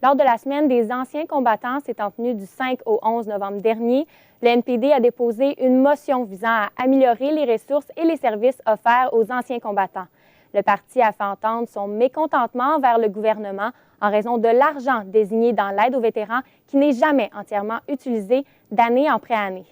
Lors de la semaine des anciens combattants s'étant tenue du 5 au 11 novembre dernier, le NPD a déposé une motion visant à améliorer les ressources et les services offerts aux anciens combattants. Le parti a fait entendre son mécontentement envers le gouvernement en raison de l'argent désigné dans l'aide aux vétérans qui n'est jamais entièrement utilisé d'année après année.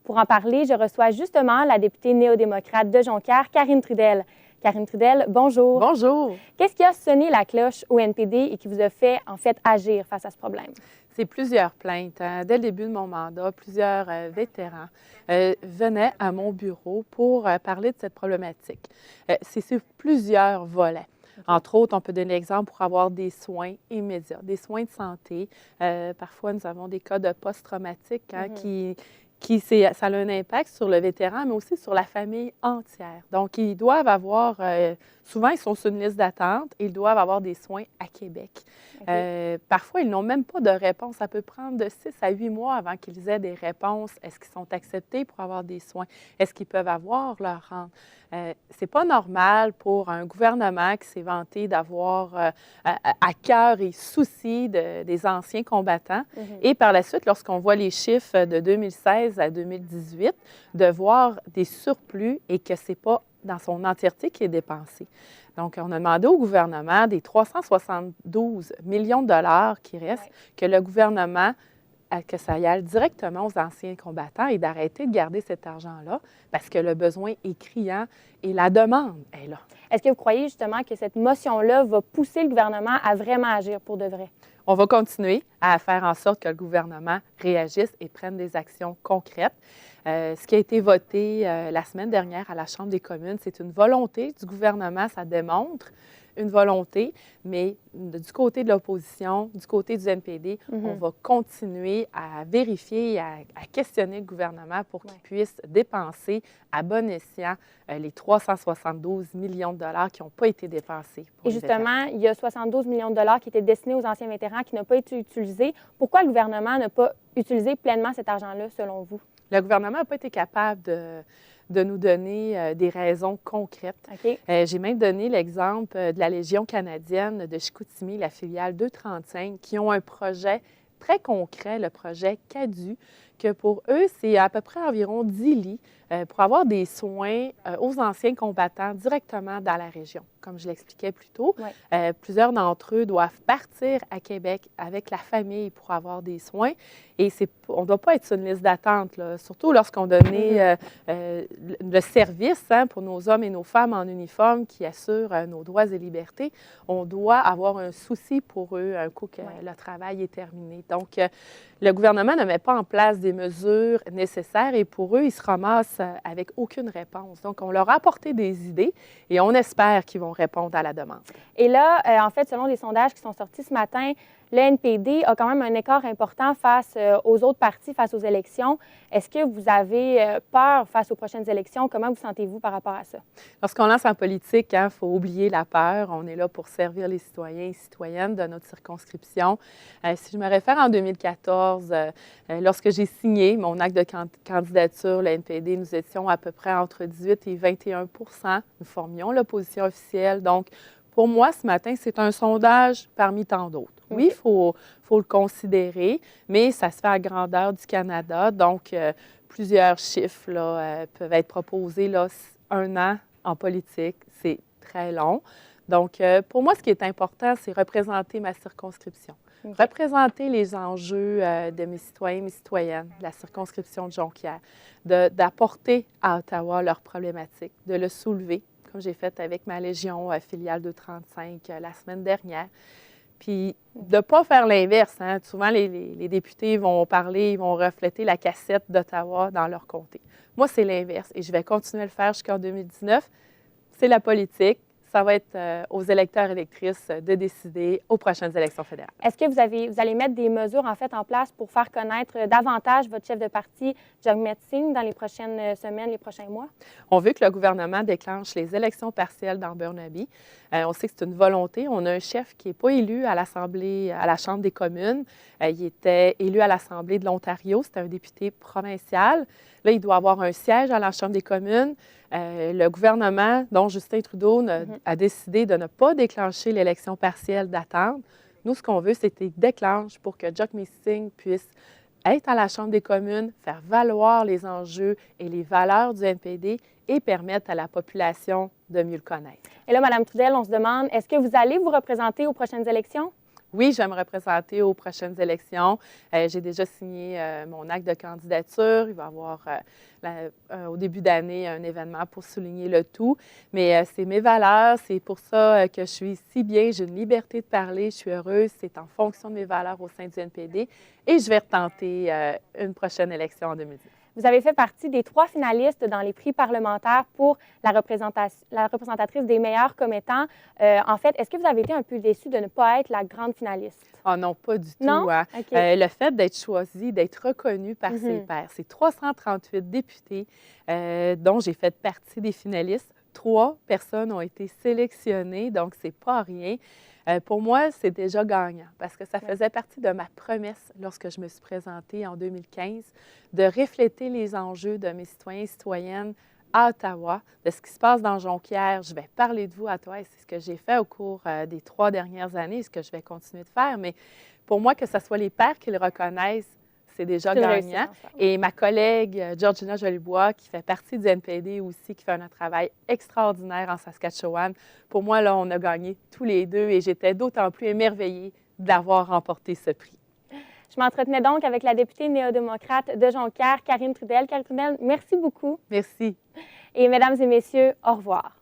Pour en parler, je reçois justement la députée néo-démocrate de Jonquière, Karine Trudel. Karine Trudel, bonjour. Bonjour. Qu'est-ce qui a sonné la cloche au NPD et qui vous a fait, en fait, agir face à ce problème? C'est plusieurs plaintes. Dès le début de mon mandat, plusieurs vétérans venaient à mon bureau pour parler de cette problématique. C'est sur plusieurs volets. Entre autres, on peut donner l'exemple pour avoir des soins immédiats, des soins de santé. Parfois, nous avons des cas de post-traumatique ça a un impact sur le vétéran, mais aussi sur la famille entière. Donc, ils doivent avoir, souvent, ils sont sur une liste d'attente et ils doivent avoir des soins à Québec. Okay. Parfois, ils n'ont même pas de réponse. Ça peut prendre de 6 à 8 mois avant qu'ils aient des réponses. Est-ce qu'ils sont acceptés pour avoir des soins? Est-ce qu'ils peuvent avoir leur rente? C'est pas normal pour un gouvernement qui s'est vanté d'avoir à cœur et souci des anciens combattants. Et par la suite, lorsqu'on voit les chiffres de 2016 à 2018, de voir des surplus et que ce n'est pas dans son entièreté qui est dépensé. Donc, on a demandé au gouvernement des 372 millions de dollars qui restent, que le gouvernement que ça y aille directement aux anciens combattants et d'arrêter de garder cet argent-là parce que le besoin est criant et la demande est là. Est-ce que vous croyez justement que cette motion-là va pousser le gouvernement à vraiment agir pour de vrai? On va continuer à faire en sorte que le gouvernement réagisse et prenne des actions concrètes. Ce qui a été voté la semaine dernière à la Chambre des communes, c'est une volonté du gouvernement, ça démontre une volonté, mais du côté de l'opposition, du côté du NPD, on va continuer à vérifier et à questionner le gouvernement pour qu'il puisse dépenser à bon escient les 372 millions de dollars qui n'ont pas été dépensés. Et justement, il y a 72 millions de dollars qui étaient destinés aux anciens vétérans qui n'ont pas été utilisés. Pourquoi le gouvernement n'a pas utilisé pleinement cet argent-là, selon vous? Le gouvernement n'a pas été capable de nous donner des raisons concrètes. Okay. J'ai même donné l'exemple de la Légion canadienne de Chicoutimi, la filiale 235, qui ont un projet très concret, le projet CADU, que pour eux, c'est à peu près environ 10 lits pour avoir des soins aux anciens combattants directement dans la région. Comme je l'expliquais plus tôt, plusieurs d'entre eux doivent partir à Québec avec la famille pour avoir des soins. Et on ne doit pas être sur une liste d'attente, surtout lorsqu'on donnait le service pour nos hommes et nos femmes en uniforme qui assurent nos droits et libertés. On doit avoir un souci pour eux un coup que le travail est terminé. Donc, le gouvernement ne met pas en place des mesures nécessaires et pour eux, ils se ramassent avec aucune réponse. Donc, on leur a apporté des idées et on espère qu'ils vont répondre à la demande. Et là, en fait, selon les sondages qui sont sortis ce matin, le NPD a quand même un écart important face aux autres partis, face aux élections. Est-ce que vous avez peur face aux prochaines élections? Comment vous sentez-vous par rapport à ça? Lorsqu'on lance en politique, il faut oublier la peur. On est là pour servir les citoyens et citoyennes de notre circonscription. Si je me réfère en 2014, lorsque j'ai signé mon acte de candidature, le NPD, nous étions à peu près entre 18 et 21 %. Nous formions l'opposition officielle. Donc, pour moi, ce matin, c'est un sondage parmi tant d'autres. Oui, il faut le considérer, mais ça se fait à grandeur du Canada. Donc, plusieurs chiffres peuvent être proposés. Là, 1 an en politique, c'est très long. Donc, pour moi, ce qui est important, c'est représenter ma circonscription. Représenter les enjeux de mes citoyens et mes citoyennes, de la circonscription de Jonquière, d'apporter à Ottawa leurs problématiques, de le soulever, comme j'ai fait avec ma Légion filiale 235 la semaine dernière. Puis de ne pas faire l'inverse. Souvent, les députés vont parler, ils vont refléter la cassette d'Ottawa dans leur comté. Moi, c'est l'inverse et je vais continuer à le faire jusqu'en 2019. C'est la politique. Ça va être aux électeurs et électrices de décider aux prochaines élections fédérales. Est-ce que vous allez mettre des mesures en place pour faire connaître davantage votre chef de parti, Jagmeet Singh, dans les prochaines semaines, les prochains mois? On veut que le gouvernement déclenche les élections partielles dans Burnaby. On sait que c'est une volonté. On a un chef qui n'est pas élu à l'Assemblée, à la Chambre des communes. Il était élu à l'Assemblée de l'Ontario. C'était un député provincial. Là, il doit avoir un siège à la Chambre des communes. Le gouvernement, dont Justin Trudeau, a décidé de ne pas déclencher l'élection partielle d'attente. Nous, ce qu'on veut, c'est qu'ils déclenchent pour que Jock Missing puisse être à la Chambre des communes, faire valoir les enjeux et les valeurs du NPD et permettre à la population de mieux le connaître. Et là, Mme Trudel, on se demande, est-ce que vous allez vous représenter aux prochaines élections? Oui, je vais me représenter aux prochaines élections. J'ai déjà signé mon acte de candidature. Il va y avoir au début d'année un événement pour souligner le tout. Mais c'est mes valeurs, c'est pour ça que je suis si bien. J'ai une liberté de parler, je suis heureuse. C'est en fonction de mes valeurs au sein du NPD. Et je vais retenter une prochaine élection en 2010. Vous avez fait partie des 3 finalistes dans les prix parlementaires pour la représentatrice des meilleurs commettants. En fait, est-ce que vous avez été un peu déçue de ne pas être la grande finaliste? Oh non, pas du tout. Non? Hein. Okay. Le fait d'être choisi, d'être reconnu par ses pairs, c'est 338 députés dont j'ai fait partie des finalistes. 3 personnes ont été sélectionnées, donc c'est pas rien. Pour moi, c'est déjà gagnant parce que ça faisait partie de ma promesse lorsque je me suis présentée en 2015 de refléter les enjeux de mes citoyens et citoyennes à Ottawa, de ce qui se passe dans Jonquière. Je vais parler de vous à Ottawa et c'est ce que j'ai fait au cours des 3 dernières années et ce que je vais continuer de faire. Mais pour moi, que ce soit les pairs qui le reconnaissent, c'est déjà gagnant. Et ma collègue Georgina Jolibois, qui fait partie du NPD aussi, qui fait un travail extraordinaire en Saskatchewan, pour moi, là, on a gagné tous les deux et j'étais d'autant plus émerveillée d'avoir remporté ce prix. Je m'entretenais donc avec la députée néo-démocrate de Jonquière, Karine Trudel. Karine Trudel, merci beaucoup. Merci. Et mesdames et messieurs, au revoir.